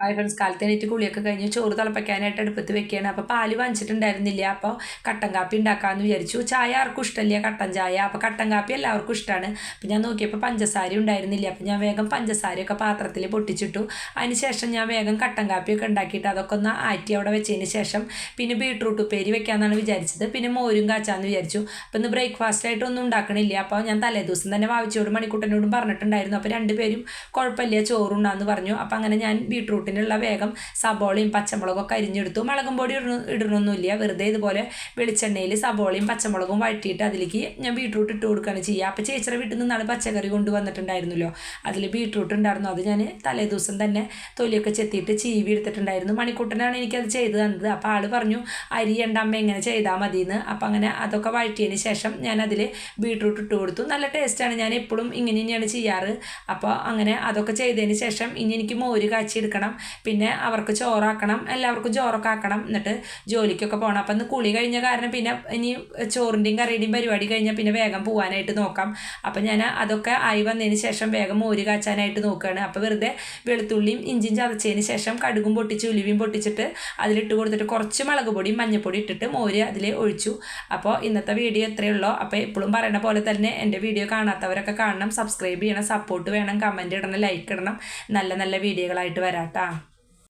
Hi friends, കാലത്ത് എണീറ്റ് കുളിയൊക്കെ കഴിഞ്ഞ് ചോറ് തിളപ്പിക്കാനായിട്ട് അടുപ്പത്ത് വെക്കുകയാണ്. അപ്പോൾ പാല് വാങ്ങിച്ചിട്ടുണ്ടായിരുന്നില്ല. അപ്പോൾ കട്ടൻ കാപ്പി ഉണ്ടാക്കാമെന്ന് വിചാരിച്ചു. ചായ ആർക്കും ഇഷ്ടമില്ല, കട്ടൻ ചായ. അപ്പോൾ കട്ടൻ കാപ്പി എല്ലാവർക്കും ഇഷ്ടമാണ്. അപ്പോൾ ഞാൻ നോക്കിയപ്പോൾ പഞ്ചസാര ഉണ്ടായിരുന്നില്ല. അപ്പോൾ ഞാൻ വേഗം പഞ്ചസാരയൊക്കെ പാത്രത്തിൽ പൊട്ടിച്ചിട്ടു. അതിന് ശേഷം ഞാൻ വേഗം കട്ടൻ കാപ്പിയൊക്കെ ഉണ്ടാക്കിയിട്ട് അതൊക്കെ ഒന്ന് ആറ്റി അവിടെ വെച്ചതിന് ശേഷം പിന്നെ ബീട്രൂട്ട് ഉപ്പേരി വെക്കാമെന്നാണ് വിചാരിച്ചത്. പിന്നെ മോരും കാച്ചാന്ന് വിചാരിച്ചു. അപ്പോൾ ഇന്ന് ബ്രേക്ക്ഫാസ്റ്റ് ആയിട്ടൊന്നും ഉണ്ടാക്കണില്ല. അപ്പോൾ ഞാൻ തലേദിവസം തന്നെ വാവിച്ചോടും മണിക്കൂട്ടനോടും പറഞ്ഞിട്ടുണ്ടായിരുന്നു. അപ്പോൾ രണ്ടുപേരും കുഴപ്പമില്ല, ചോറുണ്ടാന്ന് പറഞ്ഞു. അപ്പോൾ അങ്ങനെ ഞാൻ ബീട്രൂട്ടിനുള്ള വേഗം സബോളയും പച്ചമുളകൊക്കെ അരിഞ്ഞെടുത്തു. മുളകും പൊടി ഇടണമൊന്നുമില്ല, വെറുതെ ഇതുപോലെ വെളിച്ചെണ്ണയിൽ സബോളയും പച്ചമുളകും വഴറ്റിയിട്ട് അതിലേക്ക് ഞാൻ ബീട്രൂട്ട് ഇട്ട് കൊടുക്കുകയാണ് ചെയ്യുക. അപ്പോൾ ചേച്ചിയുടെ വീട്ടിൽ നിന്നാണ് പച്ചക്കറി കൊണ്ടുവന്നിട്ടുണ്ടായിരുന്നല്ലോ, അതിൽ ബീട്രൂട്ട് ഉണ്ടായിരുന്നു. അത് ഞാൻ തലേദിവസം തന്നെ തൊലിയൊക്കെ ചെത്തിയിട്ട് ചീവി എടുത്തിട്ടുണ്ടായിരുന്നു. മണിക്കൂട്ടനാണ് എനിക്കത് ചെയ്ത് തന്നത്. അപ്പോൾ ആൾ പറഞ്ഞു അരിയണ്ട അമ്മ എങ്ങനെ ചെയ്താൽ മതിയെന്ന്. അപ്പോൾ അങ്ങനെ അതൊക്കെ വഴറ്റിയതിന് ശേഷം ഞാൻ അതിൽ ബീട്രൂട്ട് ഇട്ട് കൊടുത്തു. നല്ല ടേസ്റ്റാണ്, ഞാൻ എപ്പോഴും ഇങ്ങനെ തന്നെയാണ് ചെയ്യാറ്. അപ്പോൾ അങ്ങനെ അതൊക്കെ ചെയ്തതിന് ശേഷം ഇനി എനിക്ക് മോര് കാച്ചി എടുക്കണം, പിന്നെ അവർക്ക് ചോറാക്കണം, എല്ലാവർക്കും ചോറൊക്കെ ആക്കണം, എന്നിട്ട് ജോലിക്കൊക്കെ പോകണം. അപ്പം ഇന്ന് കുളി കഴിഞ്ഞ കാരണം പിന്നെ ഇനി ചോറിൻ്റെയും കറിയുടെയും പരിപാടി കഴിഞ്ഞാൽ പിന്നെ വേഗം പോകാനായിട്ട് നോക്കാം. അപ്പം ഞാൻ അതൊക്കെ ആയി വന്നതിന് ശേഷം വേഗം മോര് കാച്ചാനായിട്ട് നോക്കുകയാണ്. അപ്പോൾ വെറുതെ വെളുത്തുള്ളിയും ഇഞ്ചിയും ചതച്ചതിന് ശേഷം കടുകും പൊട്ടിച്ച് ഉലുവയും പൊട്ടിച്ചിട്ട് അതിലിട്ട് കൊടുത്തിട്ട് കുറച്ച് മുളക് പൊടിയും മഞ്ഞൾപ്പൊടി ഇട്ടിട്ട് മോര് അതിൽ ഒഴിച്ചു. അപ്പോൾ ഇന്നത്തെ വീഡിയോ എത്രയേ ഉള്ളൂ. അപ്പോൾ എപ്പോഴും പറയുന്ന പോലെ തന്നെ എൻ്റെ വീഡിയോ കാണാത്തവരൊക്കെ കാണണം, സബ്സ്ക്രൈബ് ചെയ്യണം, സപ്പോർട്ട് വേണം, കമൻറ്റ് ഇടണം, ലൈക്ക് ഇടണം. നല്ല നല്ല വീഡിയോകളായിട്ട് വരാം കേട്ടോ.